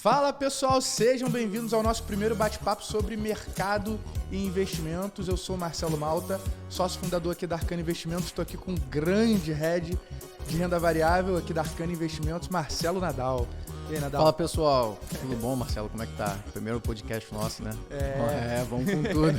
Fala pessoal, sejam bem-vindos ao nosso primeiro bate-papo sobre mercado e investimentos. Eu sou o Marcelo Malta, sócio fundador aqui da Arcana Investimentos. Estou aqui com um grande head de renda variável aqui da Arcana Investimentos, Marcelo Nadal. E aí, Nadal? Fala pessoal, tudo bom, Marcelo? Como é que tá? Primeiro podcast nosso, né? Vamos com tudo.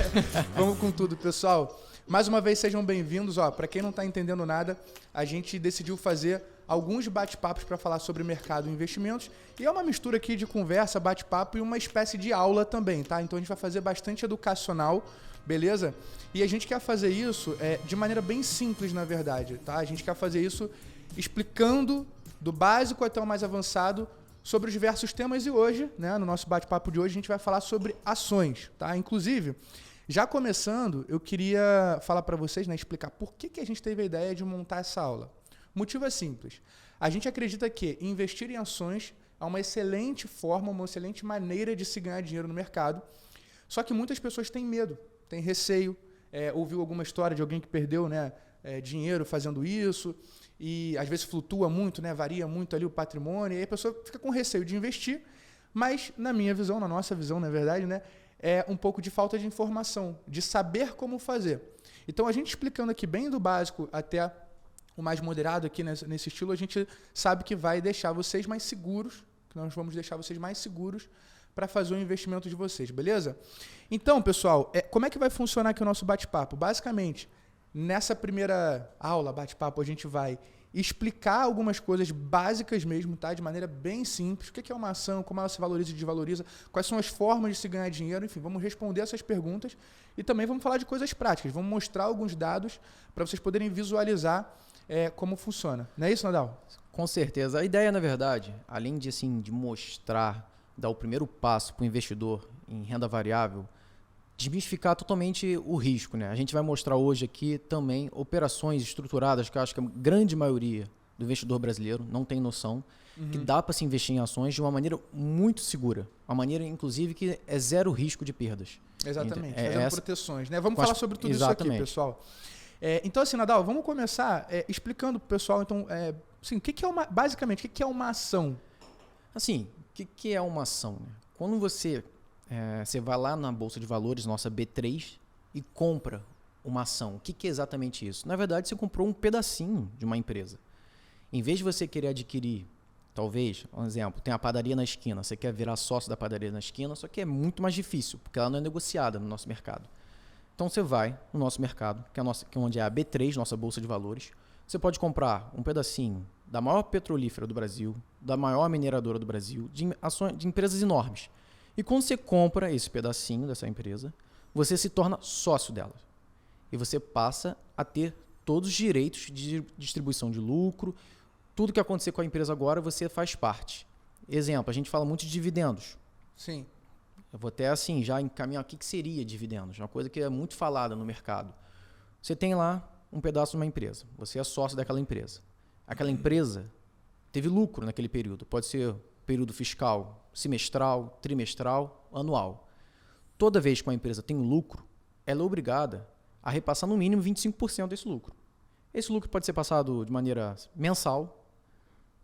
Vamos com tudo, pessoal. Mais uma vez, sejam bem-vindos. Para quem não está entendendo nada, a gente decidiu fazer alguns bate-papos para falar sobre mercado e investimentos. E é uma mistura aqui de conversa, bate-papo e uma espécie de aula também, tá? Então a gente vai fazer bastante educacional, beleza? E a gente quer fazer isso de maneira bem simples, na verdade, tá? A gente quer fazer isso explicando do básico até o mais avançado sobre os diversos temas. E hoje, né, no nosso bate-papo de hoje, a gente vai falar sobre ações, tá? Inclusive, já começando, eu queria falar para vocês, né, explicar por que a gente teve a ideia de montar essa aula. O motivo é simples. A gente acredita que investir em ações é uma excelente forma, uma excelente maneira de se ganhar dinheiro no mercado. Só que muitas pessoas têm medo, têm receio. Ouviu alguma história de alguém que perdeu, né, dinheiro fazendo isso e às vezes flutua muito, né, varia muito ali o patrimônio. E aí a pessoa fica com receio de investir, mas na minha visão, na nossa visão, na verdade, né, é um pouco de falta de informação, de saber como fazer. Então a gente explicando aqui bem do básico até o mais moderado aqui nesse estilo, a gente sabe que vai deixar vocês mais seguros, que nós vamos deixar vocês mais seguros para fazer o investimento de vocês, beleza? Então, pessoal, como é que vai funcionar aqui o nosso bate-papo? Basicamente, nessa primeira aula, bate-papo, a gente vai explicar algumas coisas básicas mesmo, tá? De maneira bem simples. O que é uma ação, como ela se valoriza e desvaloriza, quais são as formas de se ganhar dinheiro, enfim, vamos responder essas perguntas e também vamos falar de coisas práticas, vamos mostrar alguns dados para vocês poderem visualizar como funciona. Não é isso, Nadal? Com certeza. A ideia, na verdade, além de, de mostrar, dar o primeiro passo para o investidor em renda variável, desmistificar totalmente o risco, né? A gente vai mostrar hoje aqui também operações estruturadas que eu acho que a grande maioria do investidor brasileiro não tem noção, que dá para se investir em ações de uma maneira muito segura. Uma maneira, inclusive, que é zero risco de perdas. Exatamente, fazendo proteções, né? Vamos falar sobre tudo isso aqui, pessoal. Então, assim, Nadal, vamos começar explicando para o pessoal, então, assim, basicamente, o que é uma ação? Assim, o que é uma ação? Né? Quando você vai lá na Bolsa de Valores, nossa B3, e compra uma ação, o que é exatamente isso? Na verdade, você comprou um pedacinho de uma empresa. Em vez de você querer adquirir, talvez, um exemplo, tem a padaria na esquina, você quer virar sócio da padaria na esquina, só que é muito mais difícil, porque ela não é negociada no nosso mercado. Então você vai no nosso mercado, que é onde é a B3, nossa Bolsa de Valores. Você pode comprar um pedacinho da maior petrolífera do Brasil, da maior mineradora do Brasil, de empresas enormes. E quando você compra esse pedacinho dessa empresa, você se torna sócio dela. E você passa a ter todos os direitos de distribuição de lucro. Tudo que acontecer com a empresa agora, você faz parte. Exemplo, a gente fala muito de dividendos. Sim. Eu vou até assim já encaminhar o que seria dividendos, uma coisa que é muito falada no mercado. Você tem lá um pedaço de uma empresa, você é sócio daquela empresa. Aquela empresa teve lucro naquele período, pode ser período fiscal, semestral, trimestral, anual. Toda vez que uma empresa tem lucro, ela é obrigada a repassar no mínimo 25% desse lucro. Esse lucro pode ser passado de maneira mensal,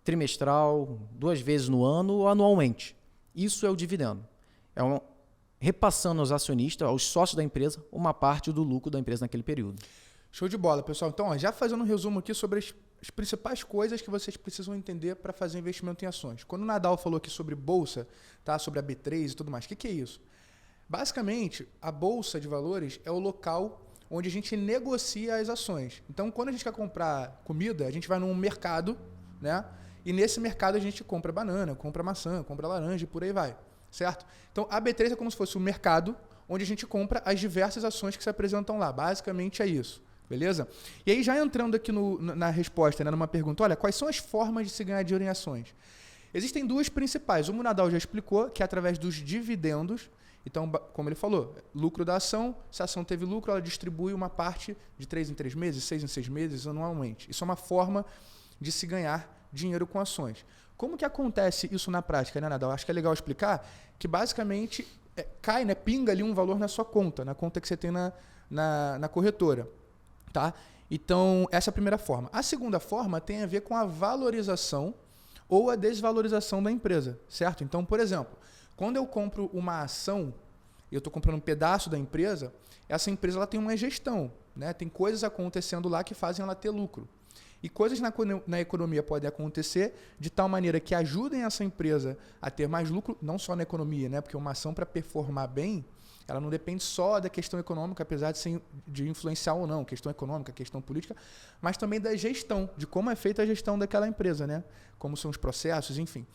trimestral, 2 vezes no ano ou anualmente. Isso é o dividendo. Repassando aos acionistas, aos sócios da empresa, uma parte do lucro da empresa naquele período. Show de bola, pessoal. Então, já fazendo um resumo aqui sobre as principais coisas que vocês precisam entender para fazer investimento em ações. Quando o Nadal falou aqui sobre bolsa, tá? Sobre a B3 e tudo mais, o que é isso? Basicamente, a Bolsa de Valores é o local onde a gente negocia as ações. Então, quando a gente quer comprar comida, a gente vai num mercado, né? E nesse mercado a gente compra banana, compra maçã, compra laranja e por aí vai. Certo? Então, a B3 é como se fosse um mercado onde a gente compra as diversas ações que se apresentam lá. Basicamente é isso. Beleza? E aí, já entrando aqui na resposta, né, numa pergunta, olha, quais são as formas de se ganhar dinheiro em ações? Existem duas principais. Uma o Nadal já explicou, que é através dos dividendos. Então, como ele falou, lucro da ação, se a ação teve lucro, ela distribui uma parte de 3 em 3 meses, 6 em 6 meses, anualmente. Isso é uma forma de se ganhar dinheiro com ações. Como que acontece isso na prática, né, Nadal? Acho que é legal explicar que, basicamente, cai, né, pinga ali um valor na sua conta, na conta que você tem na corretora. Tá? Então, essa é a primeira forma. A segunda forma tem a ver com a valorização ou a desvalorização da empresa, certo? Então, por exemplo, quando eu compro uma ação, eu estou comprando um pedaço da empresa, essa empresa ela tem uma gestão, né? Tem coisas acontecendo lá que fazem ela ter lucro. E coisas na economia podem acontecer de tal maneira que ajudem essa empresa a ter mais lucro, não só na economia, né? Porque uma ação, para performar bem, ela não depende só da questão econômica, apesar de influenciar ou não, questão econômica, questão política, mas também da gestão, de como é feita a gestão daquela empresa, né? Como são os processos, enfim.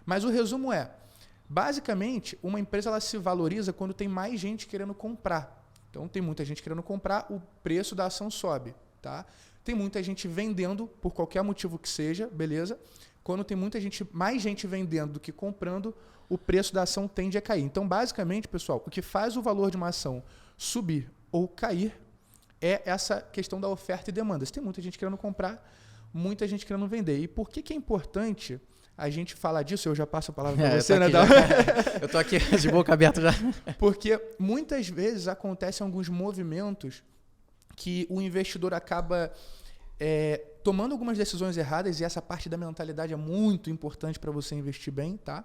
Mas o resumo é, basicamente, uma empresa ela se valoriza quando tem mais gente querendo comprar. Então, tem muita gente querendo comprar, o preço da ação sobe, tá? Tem muita gente vendendo, por qualquer motivo que seja, beleza? Quando tem mais gente vendendo do que comprando, o preço da ação tende a cair. Então, basicamente, pessoal, o que faz o valor de uma ação subir ou cair é essa questão da oferta e demanda. Se tem muita gente querendo comprar, muita gente querendo vender. E por que é importante a gente falar disso? Eu já passo a palavra para você, né? Eu tô aqui de boca aberta já. Porque muitas vezes acontecem alguns movimentos que o investidor acaba tomando algumas decisões erradas, e essa parte da mentalidade é muito importante para você investir bem, tá?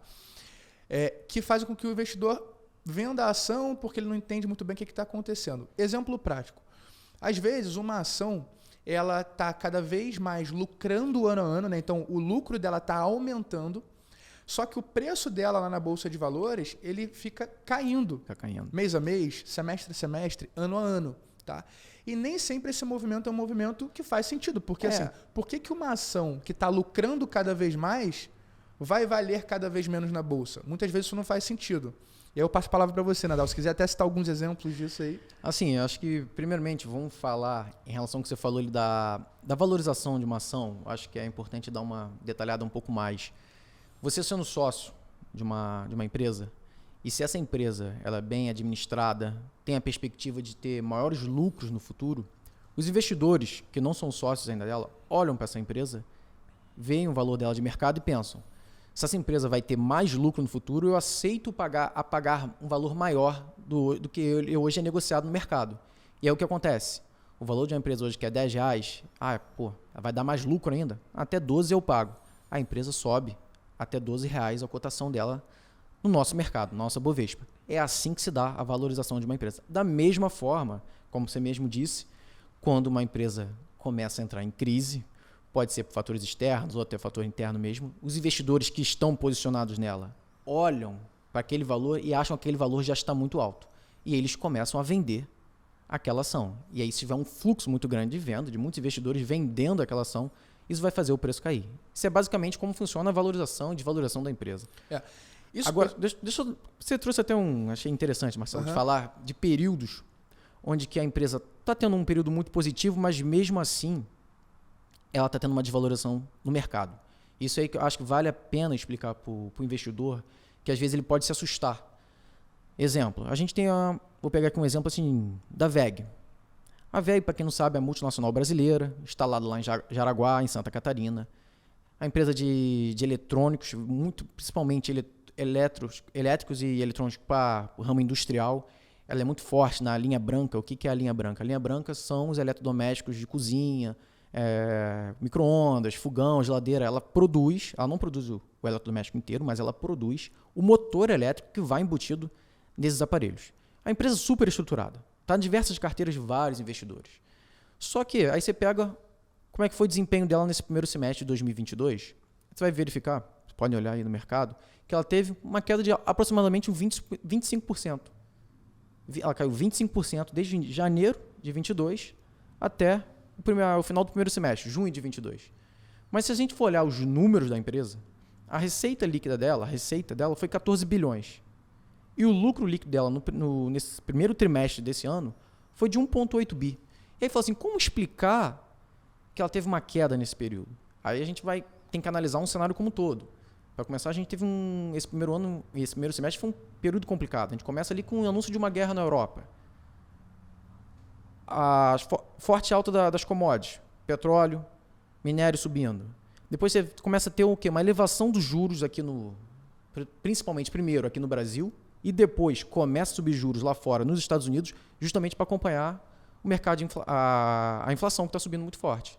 Que faz com que o investidor venda a ação porque ele não entende muito bem o que está acontecendo. Exemplo prático. Às vezes, uma ação ela está cada vez mais lucrando ano a ano, né? Então o lucro dela está aumentando, só que o preço dela lá na Bolsa de Valores ele fica caindo. Mês a mês, semestre a semestre, ano a ano. Tá? E nem sempre esse movimento é um movimento que faz sentido. Porque assim, por que uma ação que está lucrando cada vez mais vai valer cada vez menos na Bolsa? Muitas vezes isso não faz sentido. E aí eu passo a palavra para você, Nadal. Se quiser até citar alguns exemplos disso aí. Assim, eu acho que, primeiramente, vamos falar em relação ao que você falou ali da valorização de uma ação. Acho que é importante dar uma detalhada um pouco mais. Você sendo sócio de uma empresa, e se essa empresa ela é bem administrada, tem a perspectiva de ter maiores lucros no futuro, os investidores que não são sócios ainda dela olham para essa empresa, veem o valor dela de mercado e pensam: se essa empresa vai ter mais lucro no futuro, eu aceito pagar um valor maior do que hoje é negociado no mercado. E é o que acontece. O valor de uma empresa hoje que é R$10, vai dar mais lucro ainda? Até 12 eu pago. A empresa sobe até R$12 a cotação dela no nosso mercado, na nossa Bovespa. É assim que se dá a valorização de uma empresa. Da mesma forma, como você mesmo disse, quando uma empresa começa a entrar em crise, pode ser por fatores externos ou até fator interno mesmo, os investidores que estão posicionados nela olham para aquele valor e acham que aquele valor já está muito alto. E eles começam a vender aquela ação. E aí, se tiver um fluxo muito grande de venda, de muitos investidores vendendo aquela ação, isso vai fazer o preço cair. Isso é basicamente como funciona a valorização e desvalorização da empresa. Agora, você trouxe até achei interessante, Marcelo, de falar de períodos onde que a empresa está tendo um período muito positivo, mas mesmo assim ela está tendo uma desvalorização no mercado. Isso aí que eu acho que vale a pena explicar para o investidor, que às vezes ele pode se assustar. Exemplo, a gente tem vou pegar aqui um exemplo assim, da WEG. A WEG, para quem não sabe, é a multinacional brasileira, instalada lá em Jaraguá, em Santa Catarina. A empresa de eletrônicos, principalmente elétricos e eletrônicos para o ramo industrial, ela é muito forte na linha branca. O que é a linha branca? A linha branca são os eletrodomésticos de cozinha, micro-ondas, fogão, geladeira. Ela não produz o eletrodoméstico inteiro, mas ela produz o motor elétrico que vai embutido nesses aparelhos. A empresa é super estruturada, está em diversas carteiras de vários investidores. Só que aí você pega como é que foi o desempenho dela nesse primeiro semestre de 2022, você vai verificar, você pode olhar aí no mercado, que ela teve uma queda de aproximadamente 25%. Ela caiu 25% desde janeiro de 22 até o final do primeiro semestre, junho de 22. Mas se a gente for olhar os números da empresa, a receita líquida dela, foi 14 bilhões. E o lucro líquido dela nesse primeiro trimestre desse ano foi de 1,8 bi. E aí fala assim, como explicar que ela teve uma queda nesse período? Aí a gente tem que analisar um cenário como um todo. Para começar, a gente teve esse primeiro semestre foi um período complicado. A gente começa ali com o anúncio de uma guerra na Europa. A forte alta das commodities, petróleo, minério subindo. Depois você começa a ter o quê? Uma elevação dos juros aqui principalmente primeiro aqui no Brasil, e depois começa a subir juros lá fora, nos Estados Unidos, justamente para acompanhar o mercado, a inflação que está subindo muito forte.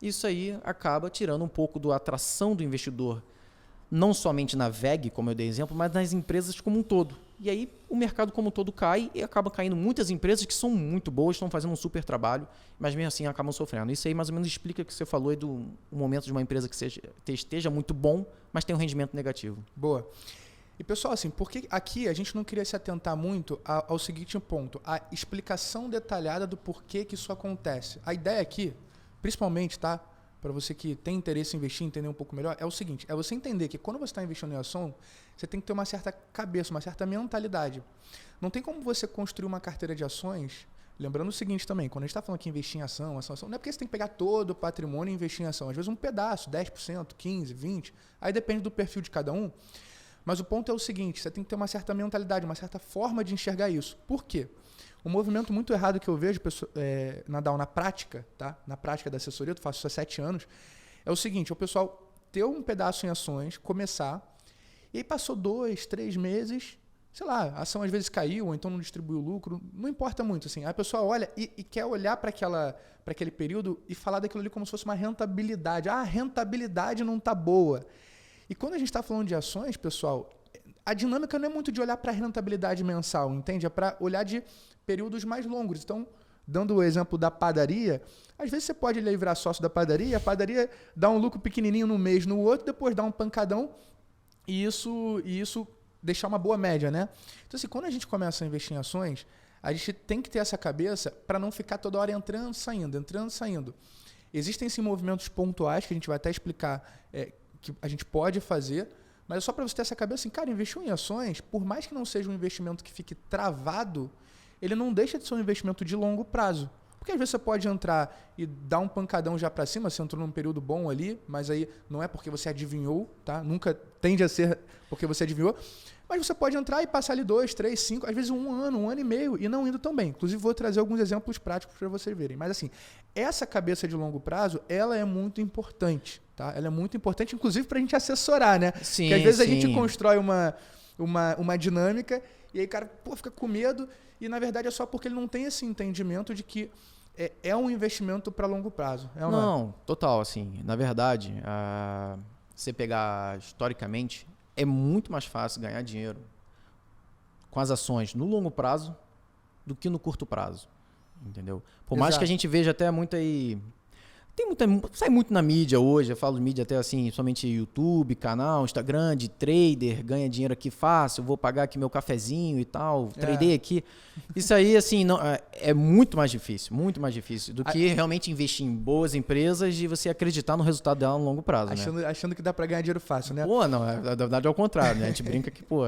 Isso aí acaba tirando um pouco da atração do investidor não somente na VEG, como eu dei exemplo, mas nas empresas como um todo. E aí o mercado como um todo cai e acaba caindo muitas empresas que são muito boas, estão fazendo um super trabalho, mas mesmo assim acabam sofrendo. Isso aí mais ou menos explica o que você falou aí do momento de uma empresa que esteja muito bom, mas tem um rendimento negativo. Boa. E pessoal, assim, porque aqui a gente não queria se atentar muito ao seguinte ponto, a explicação detalhada do porquê que isso acontece. A ideia aqui, principalmente, tá? Para você que tem interesse em investir, entender um pouco melhor, é o seguinte, é você entender que quando você está investindo em ação, você tem que ter uma certa cabeça, uma certa mentalidade. Não tem como você construir uma carteira de ações, lembrando o seguinte também, quando a gente está falando que investir em ação, não é porque você tem que pegar todo o patrimônio e investir em ação, às vezes um pedaço, 10%, 15%, 20%, aí depende do perfil de cada um, mas o ponto é o seguinte, você tem que ter uma certa mentalidade, uma certa forma de enxergar isso. Por quê? Um movimento muito errado que eu vejo, Nadal, na prática, tá? Na prática da assessoria, eu faço isso há 7 anos, é o seguinte, o pessoal ter um pedaço em ações, começar, e aí passou 2, 3 meses, sei lá, a ação às vezes caiu, ou então não distribuiu lucro, não importa muito. Assim, a pessoa olha e quer olhar para aquele período e falar daquilo ali como se fosse uma rentabilidade. Ah, a rentabilidade não está boa. E quando a gente está falando de ações, pessoal, a dinâmica não é muito de olhar para a rentabilidade mensal, entende? É para olhar de períodos mais longos. Então, dando o exemplo da padaria, às vezes você pode virar sócio da padaria, a padaria dá um lucro pequenininho no mês, no outro, depois dá um pancadão e isso deixar uma boa média, né? Então, assim, quando a gente começa a investir em ações, a gente tem que ter essa cabeça para não ficar toda hora entrando, saindo. Existem, sim, movimentos pontuais que a gente vai até explicar que a gente pode fazer, mas é só para você ter essa cabeça assim, cara, investiu em ações, por mais que não seja um investimento que fique travado, ele não deixa de ser um investimento de longo prazo. Porque às vezes você pode entrar e dar um pancadão já para cima, você entrou num período bom ali, mas aí não é porque você adivinhou, tá? Nunca tende a ser porque você adivinhou. Mas você pode entrar e passar ali 2, 3, 5, às vezes um ano e meio e não indo tão bem. Inclusive vou trazer alguns exemplos práticos para vocês verem. Mas assim, essa cabeça de longo prazo, ela é muito importante, tá? Ela é muito importante, inclusive para a gente assessorar, né? Sim, porque às vezes sim. a gente constrói uma dinâmica e aí o cara fica com medo e na verdade é só porque ele não tem esse entendimento de que é um investimento para longo prazo. Não, total, assim, na verdade, você pegar historicamente, é muito mais fácil ganhar dinheiro com as ações no longo prazo do que no curto prazo, entendeu? Por mais que a gente veja até muita aí... sai muito na mídia hoje, eu falo de mídia até assim, somente YouTube, canal, Instagram, de trader, ganha dinheiro aqui fácil, vou pagar aqui meu cafezinho e tal, tradei aqui. Isso aí, assim, não, é muito mais difícil do que realmente investir em boas empresas e você acreditar no resultado dela no longo prazo, achando que dá para ganhar dinheiro fácil, né? Pô, não, na verdade é o contrário, né? A gente brinca que, pô...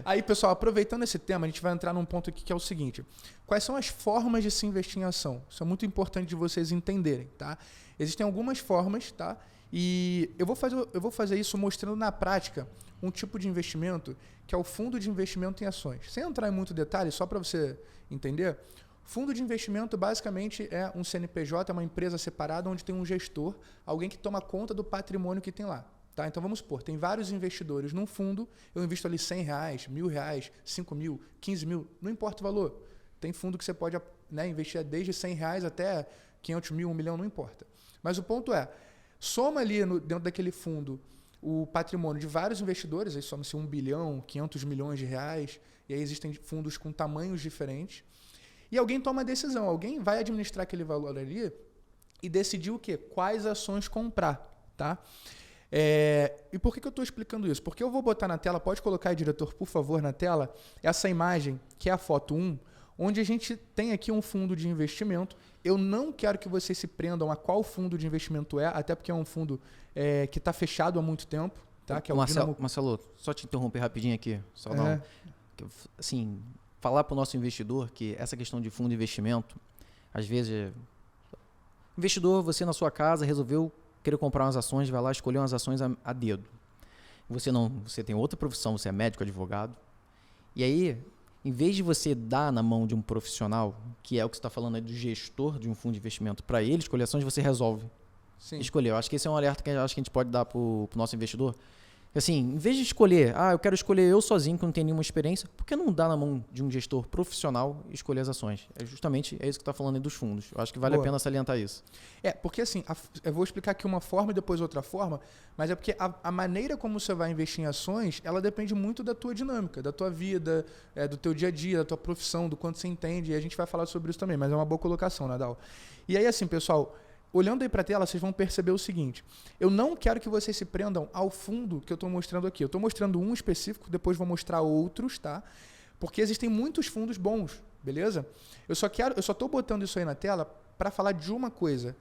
Aí, pessoal, aproveitando esse tema, a gente vai entrar num ponto aqui que é o seguinte, quais são as formas de se investir em ação? Isso é muito importante de vocês entenderem, tá? Existem algumas formas, tá? E eu vou fazer isso mostrando na prática um tipo de investimento que é o fundo de investimento em ações. Sem entrar em muito detalhe, só para você entender, fundo de investimento basicamente é um CNPJ, é uma empresa separada onde tem um gestor, alguém que toma conta do patrimônio que tem lá. Tá? Então vamos supor, tem vários investidores num fundo, eu invisto ali R$100, R$1.000, 5.000, 15.000, não importa o valor. Tem fundo que você pode, né, investir desde R$100 até 500.000, 1 milhão, não importa. Mas o ponto é, soma ali dentro daquele fundo o patrimônio de vários investidores, aí soma-se 1 bilhão, 500 milhões de reais, e aí existem fundos com tamanhos diferentes, e alguém toma a decisão, alguém vai administrar aquele valor ali e decidir o quê? Quais ações comprar, tá? E por que eu estou explicando isso? Porque eu vou botar na tela, pode colocar aí, diretor, por favor, na tela, essa imagem, que é a foto 1, onde a gente tem aqui um fundo de investimento. Eu não quero que vocês se prendam a qual fundo de investimento é, até porque é um fundo que está fechado há muito tempo. Tá? Que é Marcelo, só te interromper rapidinho aqui. Só assim, falar para o nosso investidor que essa questão de fundo de investimento, às vezes, investidor, você na sua casa resolveu querer comprar umas ações, vai lá escolher umas ações a dedo. Você tem outra profissão, você é médico, advogado, e aí... Em vez de você dar na mão de um profissional, que é o que você está falando aí do gestor de um fundo de investimento, para ele escolher ações, você resolve escolher. Eu acho que esse é um alerta que eu acho que a gente pode dar para o nosso investidor. Assim, em vez de escolher, eu quero escolher eu sozinho, que não tenho nenhuma experiência, por que não dar na mão de um gestor profissional e escolher as ações? É justamente isso que está falando aí dos fundos. Eu acho que vale a pena salientar isso. Porque assim, eu vou explicar aqui uma forma e depois outra forma, mas é porque a maneira como você vai investir em ações, ela depende muito da tua dinâmica, da tua vida, do teu dia a dia, da tua profissão, do quanto você entende, e a gente vai falar sobre isso também, mas é uma boa colocação, Nadal. E aí assim, pessoal, olhando aí para a tela, vocês vão perceber o seguinte, eu não quero que vocês se prendam ao fundo que eu estou mostrando aqui. Eu estou mostrando um específico, depois vou mostrar outros, tá? Porque existem muitos fundos bons, beleza? Eu só estou botando isso aí na tela para falar de uma coisa.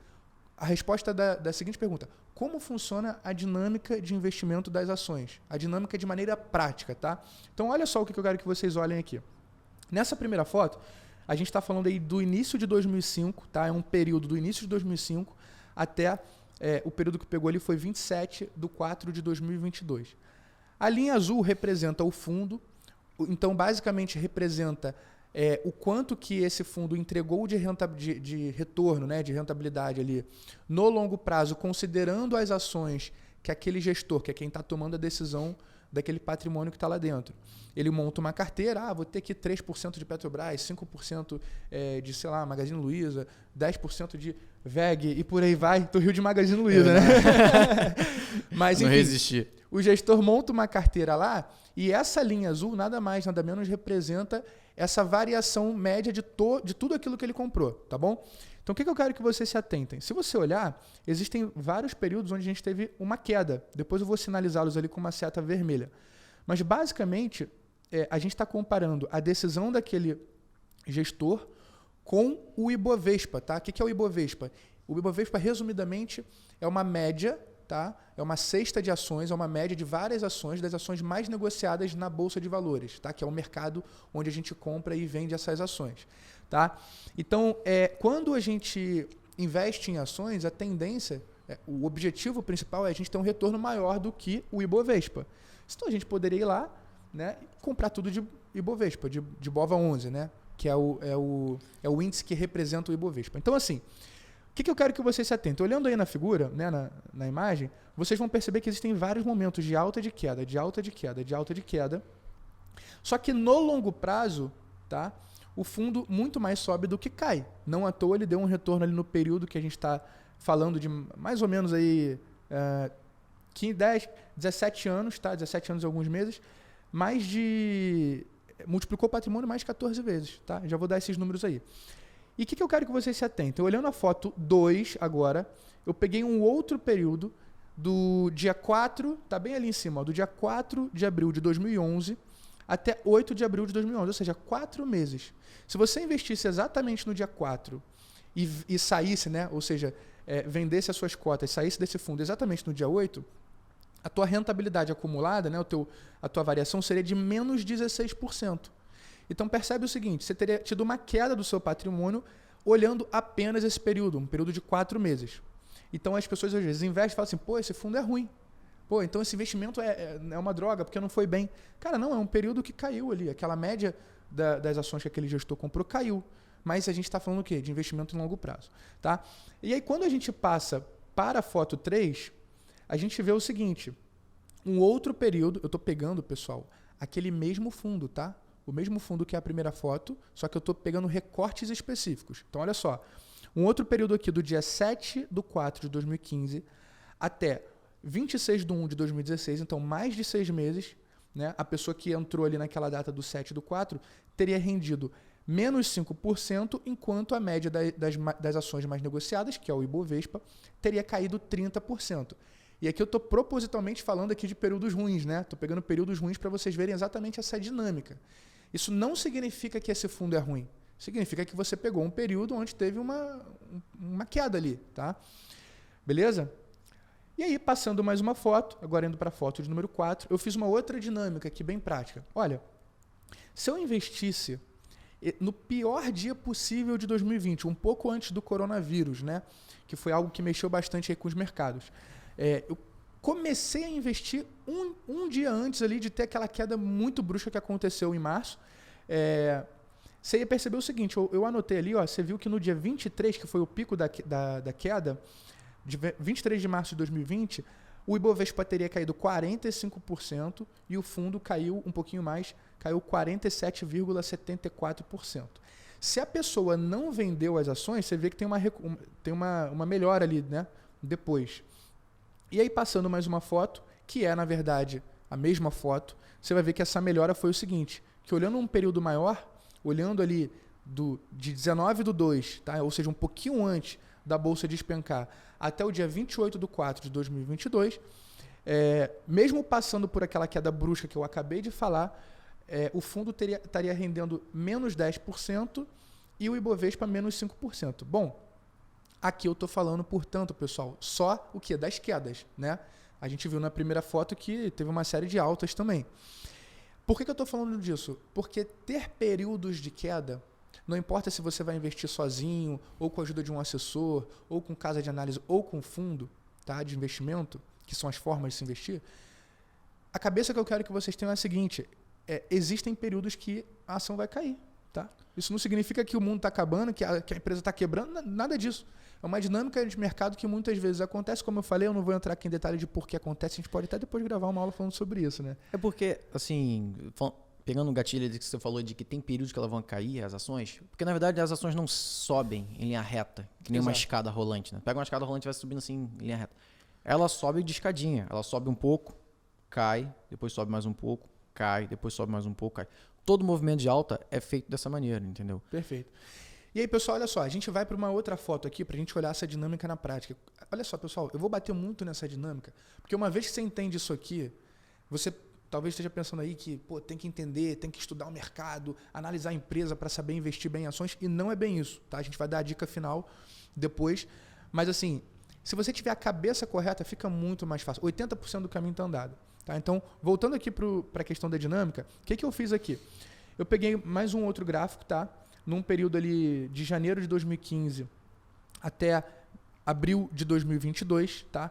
A resposta da seguinte pergunta: como funciona a dinâmica de investimento das ações? A dinâmica de maneira prática, tá? Então, olha só o que eu quero que vocês olhem aqui. Nessa primeira foto, a gente está falando aí do início de 2005, tá? É um período do início de 2005 até o período que pegou ali foi 27/4/2022. A linha azul representa o fundo, então basicamente representa o quanto que esse fundo entregou de retorno, né, de rentabilidade ali no longo prazo, considerando as ações que aquele gestor, que é quem está tomando a decisão daquele patrimônio que está lá dentro. Ele monta uma carteira, vou ter aqui 3% de Petrobras, 5% de, sei lá, Magazine Luiza, 10% de VEG e por aí vai. Tu riu de Magazine Luiza, né? Mas, enfim, não resisti. O gestor monta uma carteira lá e essa linha azul nada mais, nada menos representa essa variação média de tudo aquilo que ele comprou, tá bom? Então, o que eu quero que vocês se atentem? Se você olhar, existem vários períodos onde a gente teve uma queda. Depois eu vou sinalizá-los ali com uma seta vermelha. Mas, basicamente, a gente está comparando a decisão daquele gestor com o Ibovespa, tá? O que é o Ibovespa? O Ibovespa, resumidamente, é uma média, tá? É uma cesta de ações, é uma média de várias ações, das ações mais negociadas na Bolsa de Valores, tá? Que é o mercado onde a gente compra e vende essas ações. Tá? Então, quando a gente investe em ações, a tendência, o objetivo principal é a gente ter um retorno maior do que o Ibovespa. Então, a gente poderia ir lá, né, e comprar tudo de Ibovespa, de BOVA11, né, que é o índice que representa o Ibovespa. Então, assim, o que eu quero que vocês se atentem? Olhando aí na figura, né, na imagem, vocês vão perceber que existem vários momentos de alta, de queda, de alta, de queda, de alta, de queda. Só que no longo prazo, tá, o fundo muito mais sobe do que cai. Não à toa ele deu um retorno ali no período que a gente está falando de mais ou menos aí 17 anos, tá? 17 anos e alguns meses, multiplicou o patrimônio mais de 14 vezes, tá? Já vou dar esses números aí. E o que eu quero que vocês se atentem? Olhando a foto 2 agora, eu peguei um outro período do dia 4, tá bem ali em cima, ó, do dia 4 de abril de 2011 até 8 de abril de 2011, ou seja, 4 meses. Se você investisse exatamente no dia 4 e saísse, né, ou seja, vendesse as suas cotas, saísse desse fundo exatamente no dia 8, a tua rentabilidade acumulada, né, a tua variação seria de menos 16%. Então percebe o seguinte, você teria tido uma queda do seu patrimônio olhando apenas esse período, um período de 4 meses. Então as pessoas às vezes investem e falam assim, pô, esse fundo é ruim. Pô, então esse investimento é uma droga, porque não foi bem. Cara, não, é um período que caiu ali. Aquela média das ações que aquele gestor comprou caiu. Mas a gente está falando o quê? De investimento em longo prazo. Tá? E aí, quando a gente passa para a foto 3, a gente vê o seguinte. Um outro período, eu estou pegando, pessoal, aquele mesmo fundo, tá? O mesmo fundo que é a primeira foto, só que eu estou pegando recortes específicos. Então, olha só. Um outro período aqui do dia 7/4/2015 até 26/1 de 2016, então mais de 6 meses, né, a pessoa que entrou ali naquela data do 7/4 teria rendido menos 5%, enquanto a média das ações mais negociadas, que é o Ibovespa, teria caído 30%. E aqui eu estou propositalmente falando aqui de períodos ruins, né? Estou pegando períodos ruins para vocês verem exatamente essa dinâmica. Isso não significa que esse fundo é ruim. Significa que você pegou um período onde teve uma queda ali, tá? Beleza? E aí, passando mais uma foto, agora indo para a foto de número 4, eu fiz uma outra dinâmica aqui bem prática. Olha, se eu investisse no pior dia possível de 2020, um pouco antes do coronavírus, né, que foi algo que mexeu bastante aí com os mercados, eu comecei a investir um dia antes ali de ter aquela queda muito brusca que aconteceu em março. Você ia perceber o seguinte, eu anotei ali, ó, você viu que no dia 23, que foi o pico da queda, de 23 de março de 2020, o Ibovespa teria caído 45% e o fundo caiu um pouquinho mais, caiu 47,74%. Se a pessoa não vendeu as ações, você vê que tem uma melhora ali, né? Depois. E aí, passando mais uma foto, que é, na verdade, a mesma foto, você vai ver que essa melhora foi o seguinte, que olhando um período maior, olhando ali de 19/2, tá? Ou seja, um pouquinho antes da Bolsa despencar, até o dia 28/4/2022, mesmo passando por aquela queda brusca que eu acabei de falar, o fundo estaria rendendo menos 10% e o Ibovespa menos 5%. Bom, aqui eu estou falando, portanto, pessoal, só o que? Das quedas, né? A gente viu na primeira foto que teve uma série de altas também. Por que eu estou falando disso? Porque ter períodos de queda, não importa se você vai investir sozinho, ou com a ajuda de um assessor, ou com casa de análise, ou com fundo, tá, de investimento, que são as formas de se investir, a cabeça que eu quero que vocês tenham é a seguinte, existem períodos que a ação vai cair. Tá? Isso não significa que o mundo está acabando, que a empresa está quebrando, nada disso. É uma dinâmica de mercado que muitas vezes acontece. Como eu falei, eu não vou entrar aqui em detalhe de por que acontece, a gente pode até depois gravar uma aula falando sobre isso. Né? É porque, assim, pegando um gatilho que você falou de que tem períodos que elas vão cair, as ações, porque na verdade as ações não sobem em linha reta, que nem uma escada rolante. Né? Pega uma escada rolante e vai subindo assim em linha reta. Ela sobe de escadinha, ela sobe um pouco, cai, depois sobe mais um pouco, cai, depois sobe mais um pouco, cai. Todo movimento de alta é feito dessa maneira, entendeu? Perfeito. E aí, pessoal, olha só, a gente vai para uma outra foto aqui para a gente olhar essa dinâmica na prática. Olha só, pessoal, eu vou bater muito nessa dinâmica, porque uma vez que você entende isso aqui, você talvez esteja pensando aí que tem que entender, tem que estudar o mercado, analisar a empresa para saber investir bem em ações, e não é bem isso, tá? A gente vai dar a dica final depois, mas assim, se você tiver a cabeça correta, fica muito mais fácil. 80% do caminho está andado. Tá? Então, voltando aqui para a questão da dinâmica, o que eu fiz aqui? Eu peguei mais um outro gráfico, tá? Num período ali de janeiro de 2015 até abril de 2022, tá?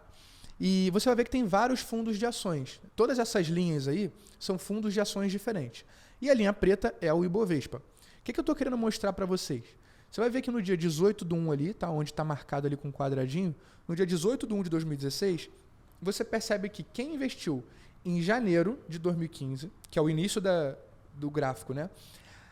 E você vai ver que tem vários fundos de ações. Todas essas linhas aí são fundos de ações diferentes. E a linha preta é o Ibovespa. O que eu estou querendo mostrar para vocês? Você vai ver que no dia 18/1 ali, tá? Onde está marcado ali com um quadradinho, no dia 18/1 de 2016, você percebe que quem investiu em janeiro de 2015, que é o início do gráfico, né?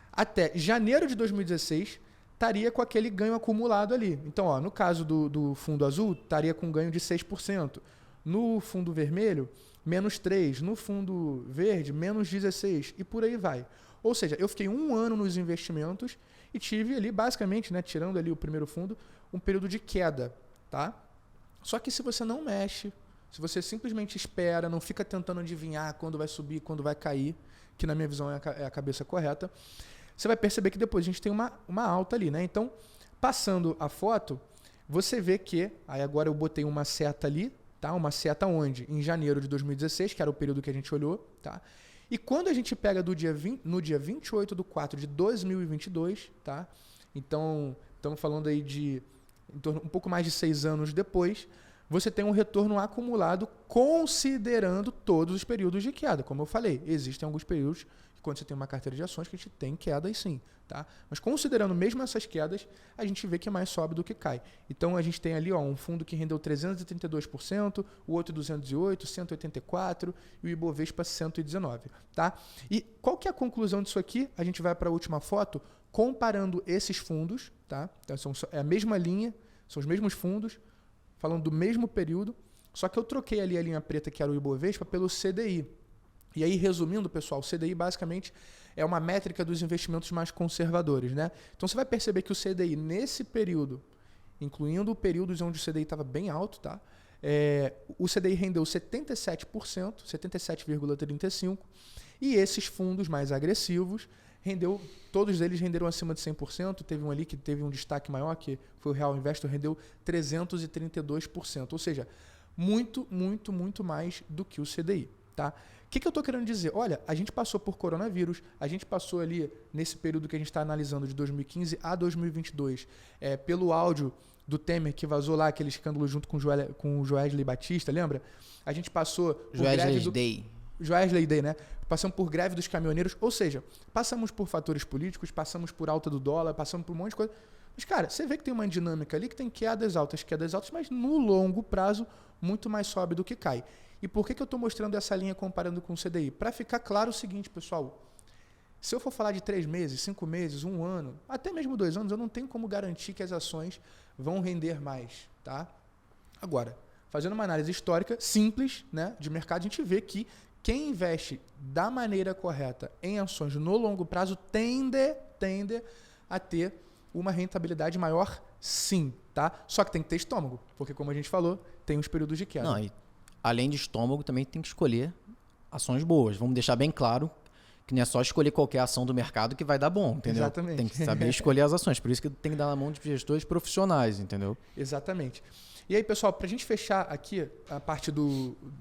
Até janeiro de 2016, estaria com aquele ganho acumulado ali. Então, ó, no caso do fundo azul, estaria com um ganho de 6%. No fundo vermelho, menos 3%. No fundo verde, menos 16%. E por aí vai. Ou seja, eu fiquei um ano nos investimentos e tive ali, basicamente, né, tirando ali o primeiro fundo, um período de queda. Tá? Só que se você não mexe, se você simplesmente espera, não fica tentando adivinhar quando vai subir, quando vai cair, que na minha visão é a cabeça correta, você vai perceber que depois a gente tem uma alta ali, né? Então, passando a foto, você vê que, aí agora eu botei uma seta ali, tá? Uma seta onde? Em janeiro de 2016, que era o período que a gente olhou, tá? E quando a gente pega no dia 28/4 de 2022, tá? Então, estamos falando aí de um pouco mais de 6 anos depois, você tem um retorno acumulado considerando todos os períodos de queda. Como eu falei, existem alguns períodos que quando você tem uma carteira de ações que a gente tem quedas sim. Tá? Mas considerando mesmo essas quedas, a gente vê que mais sobe do que cai. Então a gente tem ali um fundo que rendeu 332%, o outro 208%, 184% e o Ibovespa 119%. Tá? E qual que é a conclusão disso aqui? A gente vai para a última foto comparando esses fundos. Tá? Então, é a mesma linha, são os mesmos fundos, falando do mesmo período, só que eu troquei ali a linha preta, que era o Ibovespa, pelo CDI. E aí, resumindo, pessoal, o CDI basicamente é uma métrica dos investimentos mais conservadores. Né? Então, você vai perceber que o CDI, nesse período, incluindo períodos onde o CDI estava bem alto, tá? O CDI rendeu 77%, 77,35%, e esses fundos mais agressivos, todos eles renderam acima de 100%, teve um ali que teve um destaque maior, que foi o Real Investor, rendeu 332%, ou seja, muito, muito, muito mais do que o CDI. Tá? O que eu estou querendo dizer? Olha, a gente passou por coronavírus, a gente passou ali, nesse período que a gente está analisando, de 2015 a 2022, pelo áudio do Temer, que vazou lá aquele escândalo junto com o Joesley Batista, lembra? A gente passou por Joesley Day, né? Passamos por greve dos caminhoneiros, ou seja, passamos por fatores políticos, passamos por alta do dólar, passamos por um monte de coisa. Mas, cara, você vê que tem uma dinâmica ali que tem quedas altas, mas no longo prazo, muito mais sobe do que cai. E por que eu estou mostrando essa linha comparando com o CDI? Para ficar claro o seguinte, pessoal. Se eu for falar de 3 meses, 5 meses, 1 ano, até mesmo 2 anos, eu não tenho como garantir que as ações vão render mais, tá? Agora, fazendo uma análise histórica simples, né, de mercado, a gente vê que quem investe da maneira correta em ações no longo prazo tende a ter uma rentabilidade maior, sim, tá? Só que tem que ter estômago, porque como a gente falou, tem os períodos de queda. Não, e além de estômago, também tem que escolher ações boas. Vamos deixar bem claro que não é só escolher qualquer ação do mercado que vai dar bom, entendeu? Exatamente. Tem que saber escolher as ações. Por isso que tem que dar na mão de gestores profissionais, entendeu? Exatamente. E aí, pessoal, para a gente fechar aqui a parte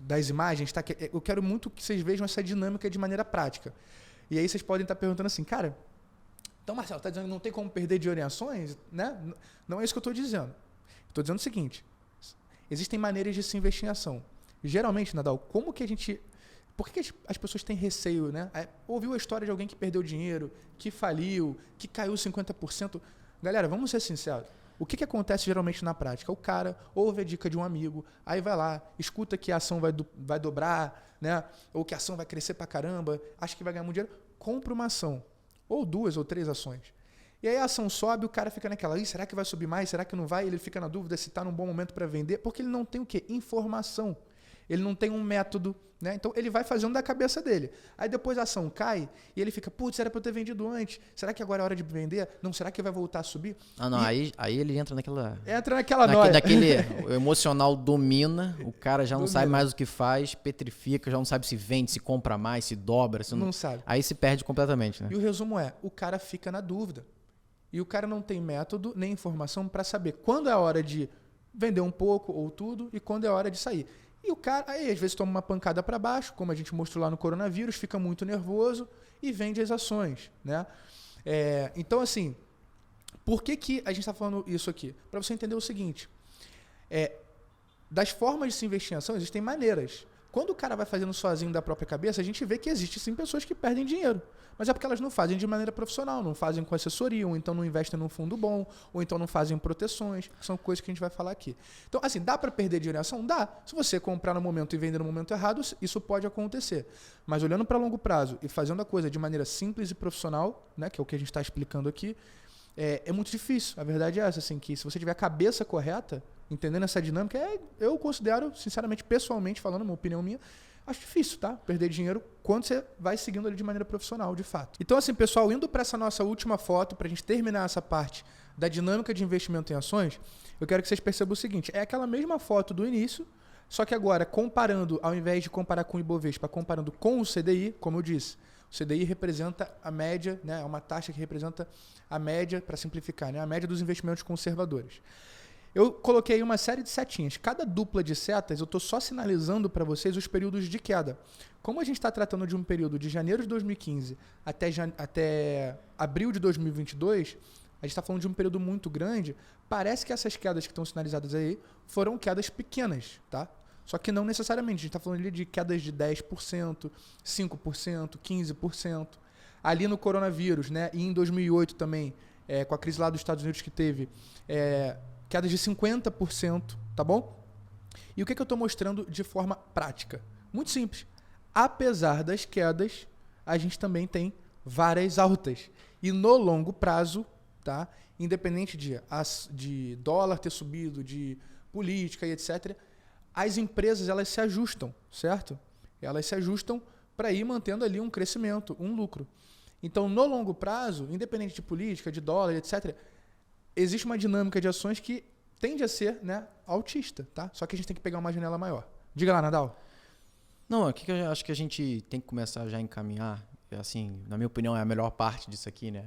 das imagens, tá? Eu quero muito que vocês vejam essa dinâmica de maneira prática. E aí vocês podem estar perguntando assim, cara, então, Marcelo, está dizendo que não tem como perder dinheiro em ações? Né? Não é isso que eu estou dizendo. Estou dizendo o seguinte, existem maneiras de se investir em ação. Geralmente, Nadal, como que a gente... Por que as pessoas têm receio, né? Ouviu a história de alguém que perdeu dinheiro, que faliu, que caiu 50%. Galera, vamos ser sinceros. O que acontece geralmente na prática? O cara ouve a dica de um amigo, aí vai lá, escuta que a ação vai dobrar, né? Ou que a ação vai crescer pra caramba, acha que vai ganhar muito dinheiro, compra uma ação. Ou 2 ou 3 ações. E aí a ação sobe, o cara fica naquela, será que vai subir mais? Será que não vai? Ele fica na dúvida se está num bom momento para vender, porque ele não tem o quê? Informação. Ele não tem um método, né? Então ele vai fazendo da cabeça dele. Aí depois a ação cai e ele fica, putz, era para eu ter vendido antes. Será que agora é hora de vender? Não, será que vai voltar a subir? Ah, não, aí ele entra naquela... noia. O emocional domina, o cara já não sabe mais o que faz, petrifica, já não sabe se vende, se compra mais, se dobra. Se não sabe. Aí se perde completamente, né? E o resumo é, o cara fica na dúvida. E o cara não tem método nem informação para saber quando é a hora de vender um pouco ou tudo e quando é a hora de sair. E o cara, aí às vezes toma uma pancada para baixo, como a gente mostrou lá no coronavírus, fica muito nervoso e vende as ações, né? Então, assim, por que a gente está falando isso aqui? Para você entender o seguinte, das formas de se investir em ação, existem maneiras. Quando o cara vai fazendo sozinho da própria cabeça, a gente vê que existem sim pessoas que perdem dinheiro. Mas é porque elas não fazem de maneira profissional, não fazem com assessoria, ou então não investem num fundo bom, ou então não fazem proteções, que são coisas que a gente vai falar aqui. Então, assim, dá para perder dinheiro em ação? Dá. Se você comprar no momento e vender no momento errado, isso pode acontecer. Mas olhando para longo prazo e fazendo a coisa de maneira simples e profissional, né, que é o que a gente está explicando aqui, é muito difícil. A verdade é essa, assim, que se você tiver a cabeça correta, entendendo essa dinâmica, eu considero, sinceramente, pessoalmente falando, uma opinião minha, acho difícil, tá? Perder dinheiro quando você vai seguindo ali de maneira profissional, de fato. Então, assim, pessoal, indo para essa nossa última foto, para a gente terminar essa parte da dinâmica de investimento em ações, eu quero que vocês percebam o seguinte, é aquela mesma foto do início, só que agora, comparando, ao invés de comparar com o Ibovespa, comparando com o CDI, como eu disse, o CDI representa a média, né? É uma taxa que representa a média, para simplificar, né? A média dos investimentos conservadores. Eu coloquei uma série de setinhas. Cada dupla de setas, eu estou só sinalizando para vocês os períodos de queda. Como a gente está tratando de um período de janeiro de 2015 até abril de 2022, a gente está falando de um período muito grande, parece que essas quedas que estão sinalizadas aí foram quedas pequenas, tá? Só que não necessariamente. A gente está falando ali de quedas de 10%, 5%, 15%. Ali no coronavírus, né? E em 2008 também, com a crise lá dos Estados Unidos que teve... quedas de 50%, tá bom? E o que eu estou mostrando de forma prática? Muito simples. Apesar das quedas, a gente também tem várias altas. E no longo prazo, tá? Independente de dólar ter subido, de política e etc., as empresas elas se ajustam, certo? Elas se ajustam para ir mantendo ali um crescimento, um lucro. Então, no longo prazo, independente de política, de dólar, etc., existe uma dinâmica de ações que tende a ser, né, altista, tá? Só que a gente tem que pegar uma janela maior. Diga lá, Nadal. Não, aqui que eu acho que a gente tem que começar já a encaminhar, assim, na minha opinião é a melhor parte disso aqui, né?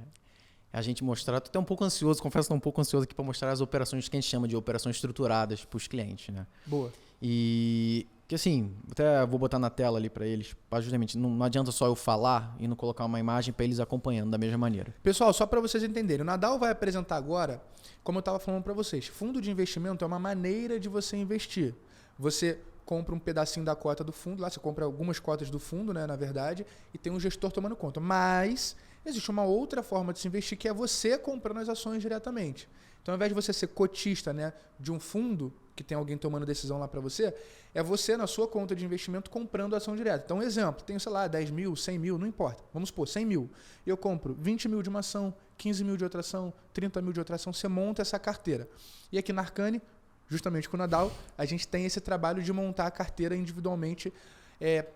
É a gente mostrar, tô até um pouco ansioso, confesso que tô um pouco ansioso aqui para mostrar as operações que a gente chama de operações estruturadas para os clientes, né? Boa. E que assim, até vou botar na tela ali para eles, justamente, não adianta só eu falar e não colocar uma imagem para eles acompanhando da mesma maneira. Pessoal, só para vocês entenderem, o Nadal vai apresentar agora, como eu estava falando para vocês, fundo de investimento é uma maneira de você investir. Você compra um pedacinho da cota do fundo, lá você compra algumas cotas do fundo, né, na verdade, e tem um gestor tomando conta. Mas Existe uma outra forma de se investir, que é você comprando as ações diretamente. Então, ao invés de você ser cotista, né, de um fundo, que tem alguém tomando decisão lá para você, é você, na sua conta de investimento, comprando a ação direta. Então, exemplo, tenho, sei lá, 10 mil, 100 mil, não importa. Vamos supor, 100 mil. Eu compro 20 mil de uma ação, 15 mil de outra ação, 30 mil de outra ação. Você monta essa carteira. E aqui na Arcane, justamente com o Nadal, a gente tem esse trabalho de montar a carteira individualmente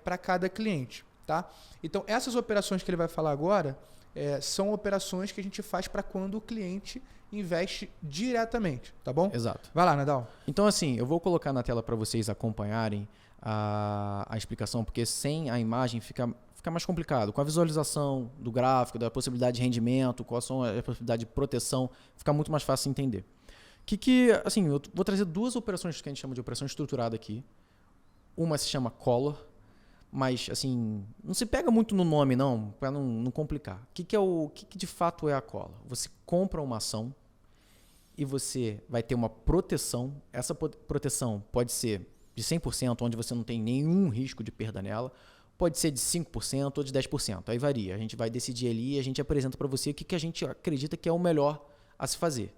para cada cliente. Tá? Então, essas operações que ele vai falar agora são operações que a gente faz para quando o cliente investe diretamente, tá bom? Exato. Vai lá, Nadal. Então, assim, eu vou colocar na tela para vocês acompanharem a explicação, porque sem a imagem fica mais complicado. Com a visualização do gráfico, da possibilidade de rendimento, qual são a possibilidade de proteção, fica muito mais fácil de entender. Assim, eu vou trazer duas operações que a gente chama de operação estruturada aqui. Uma se chama Collar, mas, assim, não se pega muito no nome, não, para não complicar. O que de fato é a Collar? Você compra uma ação e você vai ter uma proteção. Essa proteção pode ser de 100%, onde você não tem nenhum risco de perda nela. Pode ser de 5% ou de 10%. Aí varia. A gente vai decidir ali e a gente apresenta para você o que a gente acredita que é o melhor a se fazer.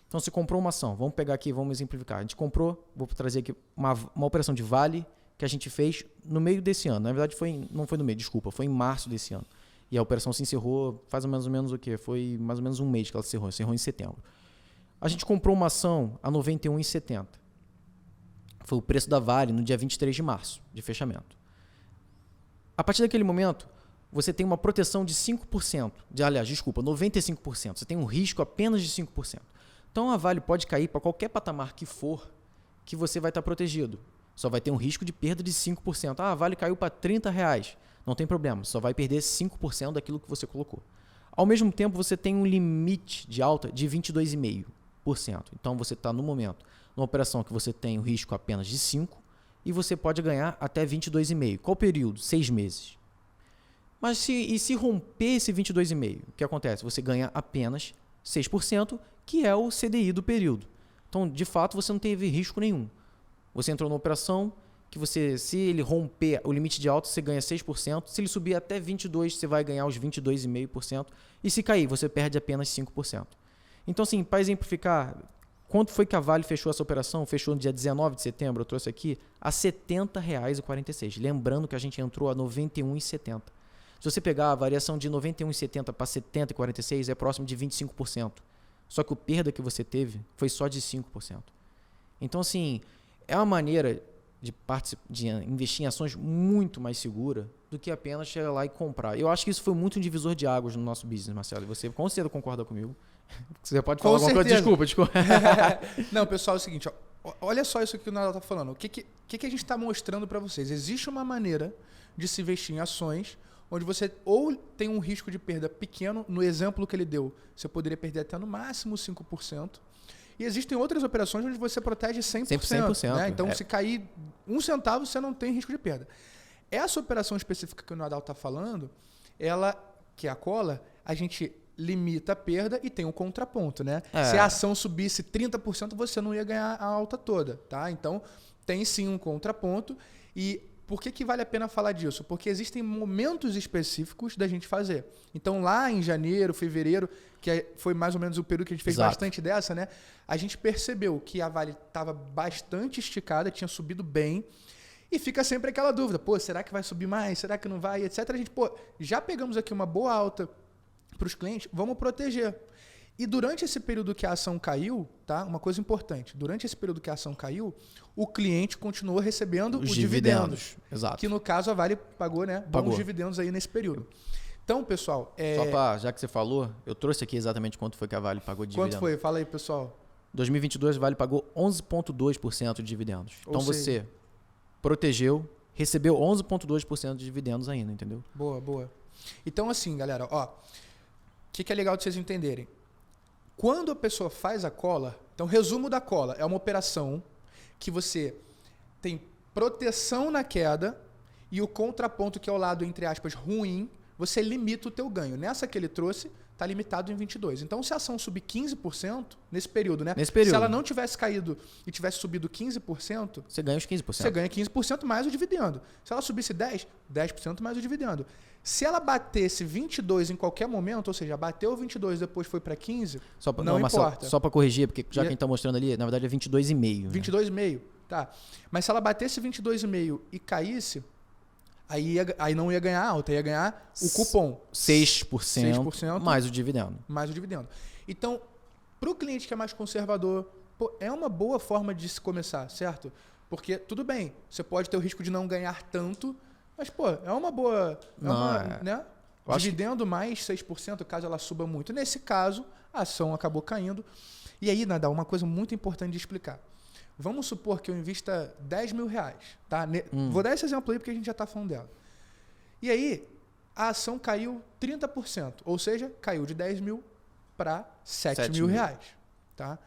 Então, você comprou uma ação. Vamos pegar aqui, vamos exemplificar. A gente comprou, vou trazer aqui uma operação de Vale que a gente fez no meio desse ano. Na verdade, não foi no meio, desculpa, foi em março desse ano. E a operação se encerrou faz mais ou menos o quê? Foi mais ou menos um mês que ela se encerrou em setembro. A gente comprou uma ação a R$ 91,70. Foi o preço da Vale no dia 23 de março, de fechamento. A partir daquele momento, você tem uma proteção de 5%. 95%. Você tem um risco apenas de 5%. Então, a Vale pode cair para qualquer patamar que for, que você vai estar protegido. Só vai ter um risco de perda de 5%. A Vale caiu para R$ 30. Não tem problema, só vai perder 5% daquilo que você colocou. Ao mesmo tempo, você tem um limite de alta de 22,5%. Então, você está no momento numa operação que você tem o risco apenas de 5% e você pode ganhar até 22,5%. Qual período? 6 meses. Mas se romper esse 22,5%, o que acontece? Você ganha apenas 6%, que é o CDI do período. Então, de fato, você não teve risco nenhum. Você entrou numa operação que se ele romper o limite de alta, você ganha 6%. Se ele subir até 22%, você vai ganhar os 22,5%. E se cair, você perde apenas 5%. Então, assim, para exemplificar, quanto foi que a Vale fechou essa operação? Fechou no dia 19 de setembro, eu trouxe aqui, a R$ 70,46. Lembrando que a gente entrou a R$ 91,70. Se você pegar a variação de 91,70 para 70,46, é próximo de 25%. Só que a perda que você teve foi só de 5%. Então, assim, é uma maneira de investir em ações muito mais segura do que apenas chegar lá e comprar. Eu acho que isso foi muito um divisor de águas no nosso business, Marcelo. E você com certeza concorda comigo. Você pode falar alguma coisa? Desculpa. Não, pessoal, é o seguinte. Olha só isso que o Nadal está falando. O que a gente está mostrando para vocês? Existe uma maneira de se investir em ações onde você ou tem um risco de perda pequeno. No exemplo que ele deu, você poderia perder até no máximo 5%. E existem outras operações onde você protege 100%. Né? Então, se cair 1 centavo, você não tem risco de perda. Essa operação específica que o Nadal está falando, ela, que é a Collar, a gente limita a perda e tem um contraponto. Né? Se a ação subisse 30%, você não ia ganhar a alta toda. Tá? Então, tem sim um contraponto. E por que vale a pena falar disso? Porque existem momentos específicos da gente fazer. Então, lá em janeiro, fevereiro, que foi mais ou menos o período que a gente fez bastante dessa, né? A gente percebeu que a Vale estava bastante esticada, tinha subido bem, e fica sempre aquela dúvida, será que vai subir mais? Será que não vai? Etc. A gente, já pegamos aqui uma boa alta para os clientes, vamos proteger. E durante esse período que a ação caiu, tá? Uma coisa importante, durante esse período que a ação caiu, o cliente continuou recebendo os dividendos. Exato. Que no caso a Vale pagou, né? Bons dividendos aí nesse período. Então, pessoal... já que você falou, eu trouxe aqui exatamente quanto foi que a Vale pagou de dividendos. Quanto foi? Fala aí, pessoal. 2022, a Vale pagou 11,2% de dividendos. Então você protegeu, recebeu 11,2% de dividendos ainda, entendeu? Boa. Então, assim, galera, o que é legal de vocês entenderem? Quando a pessoa faz a Collar, então, resumo da Collar, é uma operação que você tem proteção na queda e o contraponto, que é o lado, entre aspas, ruim, você limita o teu ganho. Nessa que ele trouxe, está limitado em 22. Então, se a ação subir 15% nesse período, né? Nesse período. Se ela não tivesse caído e tivesse subido 15%, você ganha os 15%. Você ganha 15% mais o dividendo. Se ela subisse 10% mais o dividendo. Se ela batesse 22 em qualquer momento, ou seja, bateu 22 depois foi para 15, não importa. Marcelo, só para corrigir, porque já quem está mostrando ali, na verdade é 22,5. 22,5, tá. Mas se ela batesse 22,5 e caísse, aí não ia ganhar alta, ia ganhar o cupom. 6% mais o dividendo. Mais o dividendo. Então, para o cliente que é mais conservador, é uma boa forma de se começar, certo? Porque, tudo bem, você pode ter o risco de não ganhar tanto, mas, é uma boa... né? Dividendo mais 6%, caso ela suba muito. Nesse caso, a ação acabou caindo. E aí, Nadal, uma coisa muito importante de explicar. Vamos supor que eu invista 10 mil reais. Tá? Vou dar esse exemplo aí porque a gente já está falando dela. E aí, a ação caiu 30%. Ou seja, caiu de 10 mil para 7 mil reais. Tá?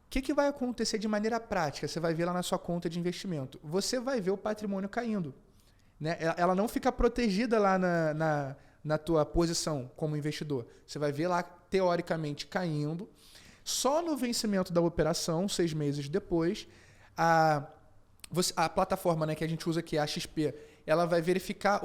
O que vai acontecer de maneira prática? Você vai ver lá na sua conta de investimento. Você vai ver o patrimônio caindo. Né? Ela não fica protegida lá na tua posição como investidor. Você vai ver lá, teoricamente, caindo. Só no vencimento da operação, 6 meses depois, a plataforma, né, que a gente usa aqui, a XP, ela vai verificar,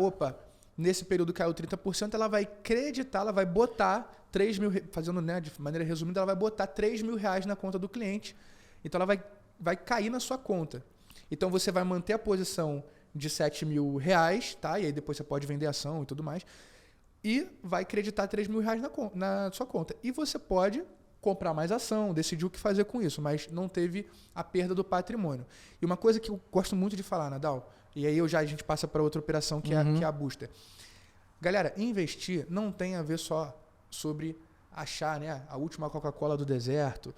nesse período caiu 30%, ela vai creditar, ela vai botar 3 mil, fazendo, né, de maneira resumida, ela vai botar 3 mil reais na conta do cliente. Então ela vai cair na sua conta. Então você vai manter a posição de 7 mil reais, tá? E aí depois você pode vender ação e tudo mais. E vai creditar 3 mil reais na sua conta. E você pode comprar mais ação, decidir o que fazer com isso, mas não teve a perda do patrimônio. E uma coisa que eu gosto muito de falar, Nadal, e aí a gente passa para outra operação que é a Booster. Galera, investir não tem a ver só sobre achar, né, a última Coca-Cola do deserto,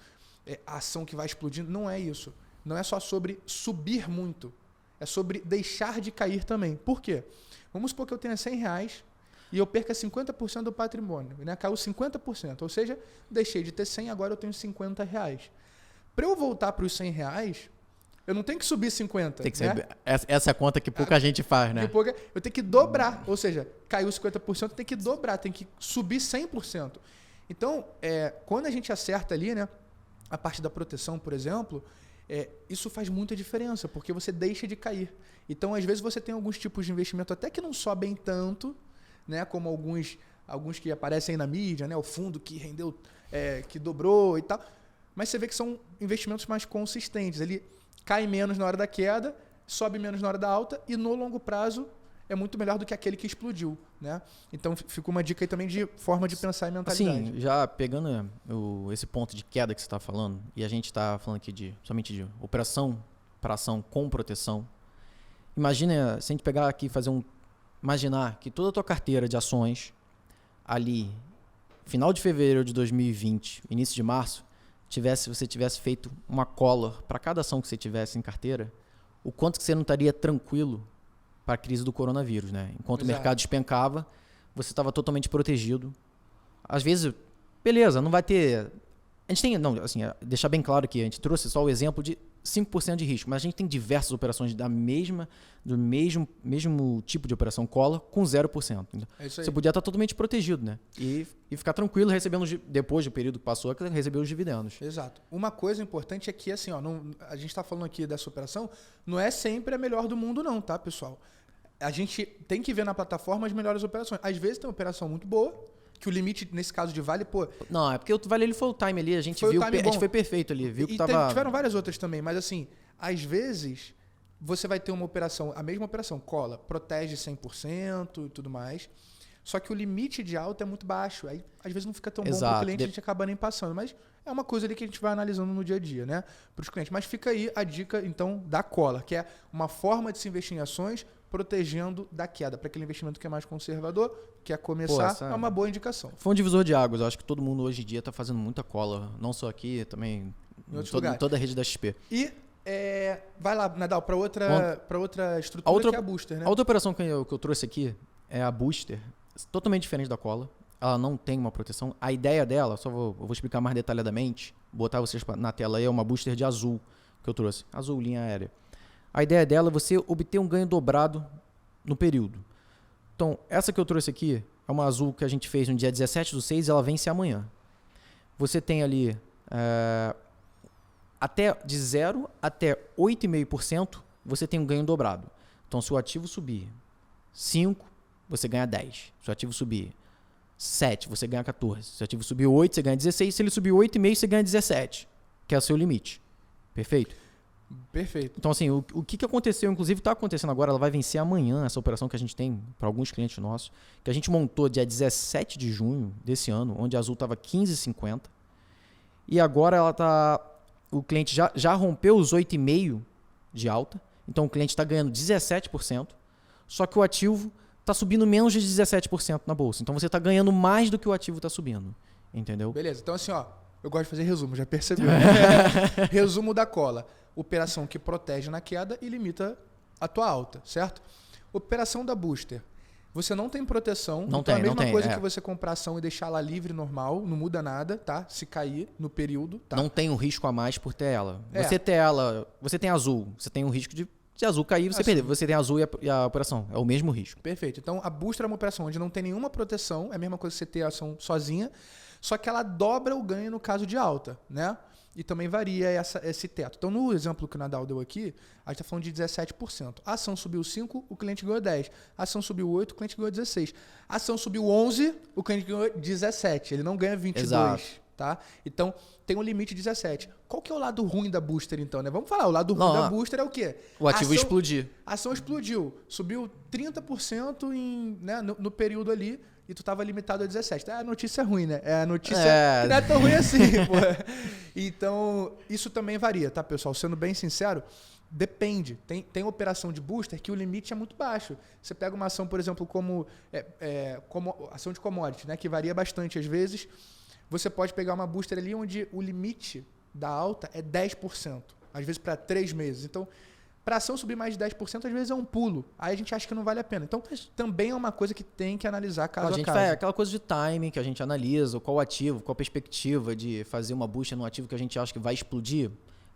a ação que vai explodindo. Não é isso. Não é só sobre subir muito. É sobre deixar de cair também. Por quê? Vamos supor que eu tenha 100 reais e eu perca 50% do patrimônio. Né? Caiu 50%. Ou seja, deixei de ter 100, agora eu tenho 50 reais. Para eu voltar para os 100 reais, eu não tenho que subir 50. Tem que ser, né? Essa é a conta que pouca gente faz, né? Eu tenho que dobrar. Ou seja, caiu 50%, tem que dobrar, tem que subir 100%. Então, quando a gente acerta ali, né, a parte da proteção, por exemplo, isso faz muita diferença, porque você deixa de cair. Então, às vezes, você tem alguns tipos de investimento até que não sobem tanto, né, como alguns que aparecem aí na mídia, né, o fundo que rendeu, que dobrou e tal. Mas você vê que são investimentos mais consistentes. Ele cai menos na hora da queda, sobe menos na hora da alta e no longo prazo é muito melhor do que aquele que explodiu, né? Então fica uma dica aí também de forma de pensar em mentalidade. Assim, já pegando esse ponto de queda que você está falando, e a gente está falando aqui somente de operação para ação com proteção. Imagina, se a gente pegar aqui e imaginar que toda a tua carteira de ações ali, final de fevereiro de 2020, início de março, você tivesse feito uma collar para cada ação que você tivesse em carteira, o quanto que você não estaria tranquilo para a crise do coronavírus, né? Enquanto o mercado despencava, você estava totalmente protegido. Às vezes, beleza, não vai ter... A gente tem... Não, assim, deixar bem claro que a gente trouxe só o exemplo de 5% de risco, mas a gente tem diversas operações do mesmo tipo de operação cola com 0%. É isso aí. Você podia estar totalmente protegido, né? E ficar tranquilo recebendo, depois do período que passou, receber os dividendos. Exato. Uma coisa importante é que, assim, a gente está falando aqui dessa operação, não é sempre a melhor do mundo não, tá, pessoal? A gente tem que ver na plataforma as melhores operações. Às vezes tem uma operação muito boa, que o limite, nesse caso de Vale, Não, é porque o Vale ele foi o time ali, a gente viu, a gente foi perfeito ali, viu que tava... tiveram várias outras também, mas assim, às vezes você vai ter uma operação, a mesma operação, cola, protege 100% e tudo mais, só que o limite de alta é muito baixo, aí às vezes não fica tão bom para o cliente, a gente acaba nem passando, mas é uma coisa ali que a gente vai analisando no dia a dia, né, para os clientes. Mas fica aí a dica, então, da cola, que é uma forma de se investir em ações protegendo da queda, para aquele investimento que é mais conservador, quer começar, é uma boa indicação. Foi um divisor de águas, eu acho que todo mundo hoje em dia está fazendo muita cola, não só aqui, também em toda a rede da XP. E vai lá, Nadal, para outra estrutura que é a Booster, né? A outra operação que eu trouxe aqui é a Booster, totalmente diferente da cola, ela não tem uma proteção. A ideia dela, eu vou explicar mais detalhadamente, botar vocês na tela aí, é uma Booster de azul que eu trouxe, azul, linha aérea. A ideia dela é você obter um ganho dobrado no período. Então, essa que eu trouxe aqui, é uma azul que a gente fez no dia 17/6 e ela vence amanhã. Você tem ali de 0 até 8,5% você tem um ganho dobrado. Então, se o ativo subir 5, você ganha 10. Se o ativo subir 7, você ganha 14. Se o ativo subir 8, você ganha 16. Se ele subir 8,5, você ganha 17, que é o seu limite. Perfeito? Perfeito. Então, assim, o que aconteceu, inclusive está acontecendo agora, ela vai vencer amanhã, essa operação que a gente tem para alguns clientes nossos, que a gente montou dia 17 de junho desse ano, onde a azul estava 15,50. E agora o cliente já rompeu os 8,5 de alta. Então, o cliente está ganhando 17%. Só que o ativo está subindo menos de 17% na bolsa. Então, você está ganhando mais do que o ativo está subindo. Entendeu? Beleza. Então, assim, ó, eu gosto de fazer resumo, já percebeu? Resumo da cola. Operação que protege na queda e limita a tua alta, certo? Operação da booster. Você não tem proteção. Não então tem, é a mesma não tem, coisa que você comprar ação e deixar ela livre, normal, não muda nada, tá? Se cair no período, tá? Não tem um risco a mais por ter ela. Você ter ela, você tem azul, você tem um risco de azul cair e você perder. Você tem azul e a operação. É o mesmo risco. Perfeito. Então, a booster é uma operação onde não tem nenhuma proteção, é a mesma coisa que você ter a ação sozinha, só que ela dobra o ganho no caso de alta, né? E também varia esse teto. Então, no exemplo que o Nadal deu aqui, a gente está falando de 17%. A ação subiu 5, o cliente ganhou 10. A ação subiu 8, o cliente ganhou 16. A ação subiu 11, o cliente ganhou 17. Ele não ganha 22. Exato. Tá? Então, tem um limite de 17. Qual que é o lado ruim da booster, então? Né? Vamos falar, o lado ruim da booster é o quê? O ativo explodir. A ação explodiu. Subiu 30% no período ali. E tu estava limitado a 17. A notícia é ruim, né? A notícia que não é tão ruim assim, pô. Então, isso também varia, tá, pessoal? Sendo bem sincero, depende. Tem operação de booster que o limite é muito baixo. Você pega uma ação, por exemplo, como ação de commodity, né? Que varia bastante às vezes. Você pode pegar uma booster ali onde o limite da alta é 10%. Às vezes para 3 meses. Então, para a ação subir mais de 10%, às vezes é um pulo. Aí a gente acha que não vale a pena. Então, também é uma coisa que tem que analisar caso a caso. Aquela coisa de timing que a gente analisa, qual ativo, qual a perspectiva de fazer uma booster num ativo que a gente acha que vai explodir,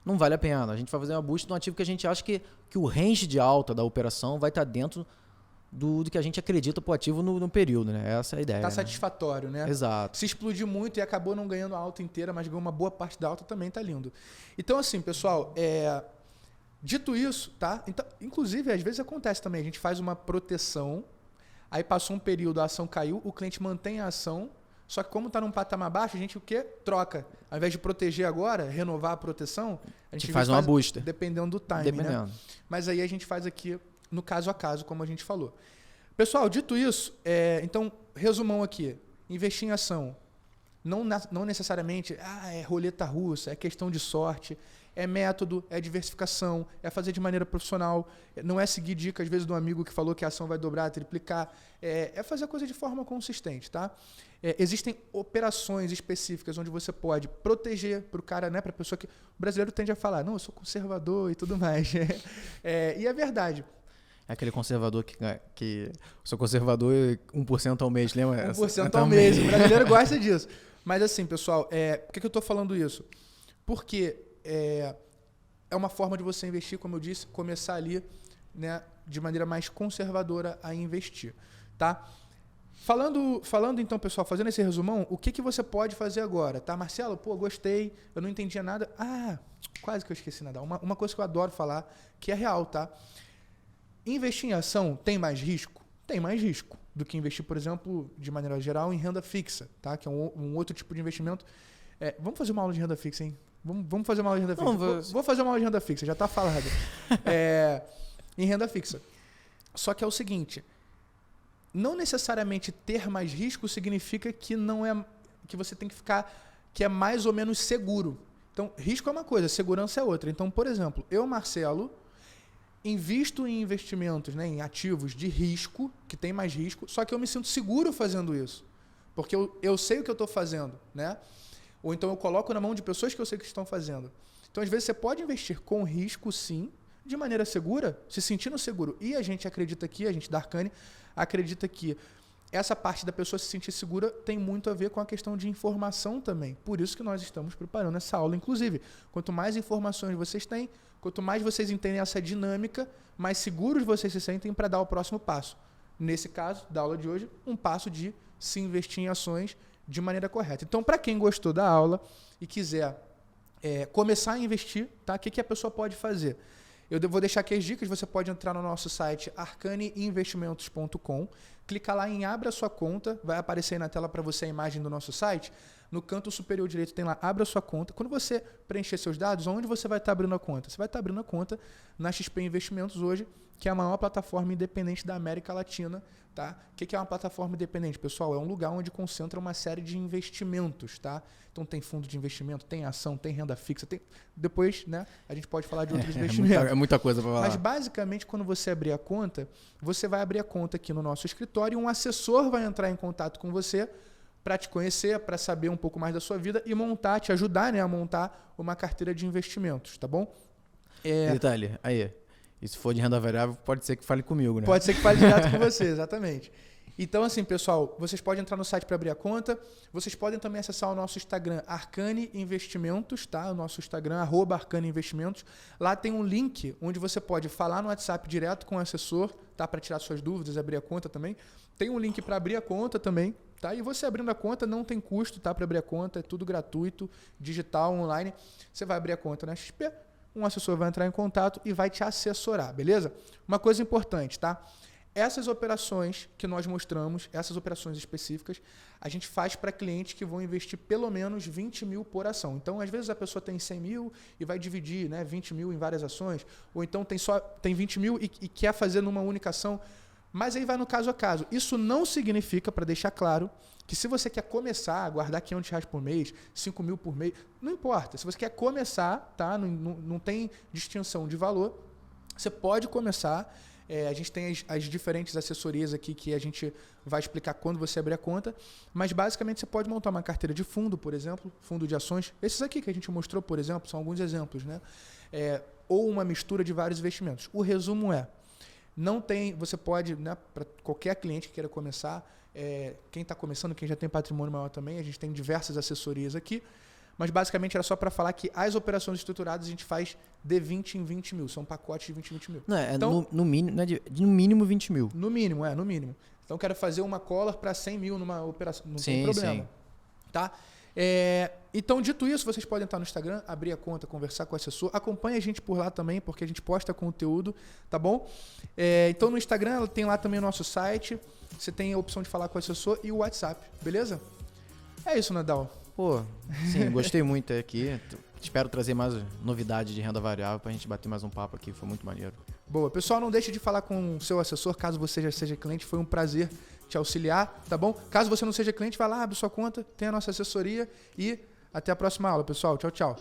não vale a pena. A gente vai fazer uma booster num ativo que a gente acha que o range de alta da operação vai estar dentro do que a gente acredita pro ativo no período, né? Essa é a ideia. Tá satisfatório, né? Exato. Se explodir muito e acabou não ganhando a alta inteira, mas ganhou uma boa parte da alta, também tá lindo. Então, assim, pessoal, dito isso, tá? Então, inclusive, às vezes acontece também, a gente faz uma proteção, aí passou um período, a ação caiu, o cliente mantém a ação, só que como está num patamar baixo, a gente o quê? Troca. Ao invés de proteger agora, renovar a proteção, a gente faz uma booster. Dependendo do time, né? Mas aí a gente faz aqui no caso a caso, como a gente falou. Pessoal, dito isso, então, resumão aqui. Investir em ação. Não necessariamente é roleta russa, é questão de sorte, é método, é diversificação, é fazer de maneira profissional, não é seguir dicas, às vezes, de um amigo que falou que a ação vai dobrar, triplicar, é fazer a coisa de forma consistente, tá? Existem operações específicas onde você pode proteger para o cara, né, para a pessoa que... O brasileiro tende a falar, não, eu sou conservador e tudo mais. E é verdade. É aquele conservador que sou conservador 1% ao mês, lembra? 1% ao mês, o brasileiro gosta disso. Mas assim, pessoal, por que eu estou falando isso? Porque é uma forma de você investir, como eu disse, começar ali, né, de maneira mais conservadora a investir, tá? Falando então, pessoal, fazendo esse resumão, o que você pode fazer agora, tá? Marcelo, gostei, eu não entendia nada. Quase que eu esqueci nada. Uma coisa que eu adoro falar, que é real, tá? Investir em ação tem mais risco? Tem mais risco do que investir, por exemplo, de maneira geral, em renda fixa, tá? Que é um outro tipo de investimento. Vamos fazer uma aula de renda fixa, hein? Vamos fazer uma aula de renda fixa. Vou fazer uma aula de renda fixa, já está falado. Em renda fixa. Só que é o seguinte, não necessariamente ter mais risco significa que não é que você tem que ficar, que é mais ou menos seguro. Então, risco é uma coisa, segurança é outra. Então, por exemplo, eu, Marcelo, invisto em investimentos, né, em ativos de risco, que tem mais risco, só que eu me sinto seguro fazendo isso. Porque eu sei o que eu estou fazendo, né? Ou então eu coloco na mão de pessoas que eu sei que estão fazendo. Então, às vezes, você pode investir com risco, sim, de maneira segura, se sentindo seguro. E a gente acredita aqui, a gente da Arcane, acredita que essa parte da pessoa se sentir segura tem muito a ver com a questão de informação também. Por isso que nós estamos preparando essa aula, inclusive. Quanto mais informações vocês têm, quanto mais vocês entendem essa dinâmica, mais seguros vocês se sentem para dar o próximo passo. nesse caso da aula de hoje, um passo de se investir em ações de maneira correta. Então, para quem gostou da aula e quiser começar a investir, tá? O que a pessoa pode fazer? Eu vou deixar aqui as dicas, você pode entrar no nosso site arcaneinvestimentos.com, clicar lá em Abra Sua Conta, vai aparecer aí na tela para você a imagem do nosso site. No canto superior direito tem lá, Abra Sua Conta. Quando você preencher seus dados, onde você vai estar abrindo a conta? Você vai estar abrindo a conta na XP Investimentos hoje, que é a maior plataforma independente da América Latina. Tá? O que é uma plataforma independente, pessoal? É um lugar onde concentra uma série de investimentos. Tá? Então tem fundo de investimento, tem ação, tem renda fixa. Depois, né, a gente pode falar de outros investimentos. É muita coisa para falar. Mas basicamente, quando você abrir a conta, você vai abrir a conta aqui no nosso escritório e um assessor vai entrar em contato com você para te conhecer, para saber um pouco mais da sua vida e te ajudar, né, a montar uma carteira de investimentos, tá bom? Detalhe, aí, e se for de renda variável, pode ser que fale comigo, né? Pode ser que fale direto com você, exatamente. Então, assim, pessoal, vocês podem entrar no site para abrir a conta, vocês podem também acessar o nosso Instagram, Arcane Investimentos, tá? O nosso Instagram, @Arcane Investimentos. Lá tem um link onde você pode falar no WhatsApp direto com o assessor, tá? Para tirar suas dúvidas, abrir a conta também. Tem um link para abrir a conta também, tá? E você abrindo a conta não tem custo, tá? Para abrir a conta, é tudo gratuito, digital, online. Você vai abrir a conta na XP, um assessor vai entrar em contato e vai te assessorar, beleza? Uma coisa importante, tá? Essas operações que nós mostramos, essas operações específicas, a gente faz para clientes que vão investir pelo menos 20 mil por ação. Então, às vezes, a pessoa tem 100 mil e vai dividir, né, 20 mil em várias ações, ou então tem 20 mil e quer fazer numa única ação, mas aí vai no caso a caso. Isso não significa, para deixar claro, que se você quer começar a guardar R$500 por mês, 5 mil por mês, não importa. Se você quer começar, tá, não tem distinção de valor, você pode começar. A gente tem as diferentes assessorias aqui que a gente vai explicar quando você abrir a conta, mas basicamente você pode montar uma carteira de fundo, por exemplo, fundo de ações. Esses aqui que a gente mostrou, por exemplo, são alguns exemplos, né? Ou uma mistura de vários investimentos. O resumo você pode, né, para qualquer cliente que queira começar, quem está começando, quem já tem patrimônio maior também, a gente tem diversas assessorias aqui. Mas basicamente era só para falar que as operações estruturadas a gente faz de 20 em 20 mil. São pacotes de 20 em 20 mil. Não, então, no mínimo, no mínimo 20 mil. No mínimo, no mínimo. Então quero fazer uma collar para 100 mil numa operação. Não tem problema. Sim. Tá? Então, dito isso, vocês podem estar no Instagram, abrir a conta, conversar com o assessor. Acompanhe a gente por lá também, porque a gente posta conteúdo, tá bom? Então no Instagram tem lá também o nosso site. Você tem a opção de falar com o assessor e o WhatsApp, beleza? É isso, Nadal. Pô, sim, gostei muito aqui. Espero trazer mais novidade de renda variável pra gente bater mais um papo aqui. Foi muito maneiro. Boa. Pessoal, não deixe de falar com o seu assessor, caso você já seja cliente. Foi um prazer te auxiliar, tá bom? Caso você não seja cliente, vai lá, abre sua conta, tem a nossa assessoria e até a próxima aula, pessoal. Tchau, tchau.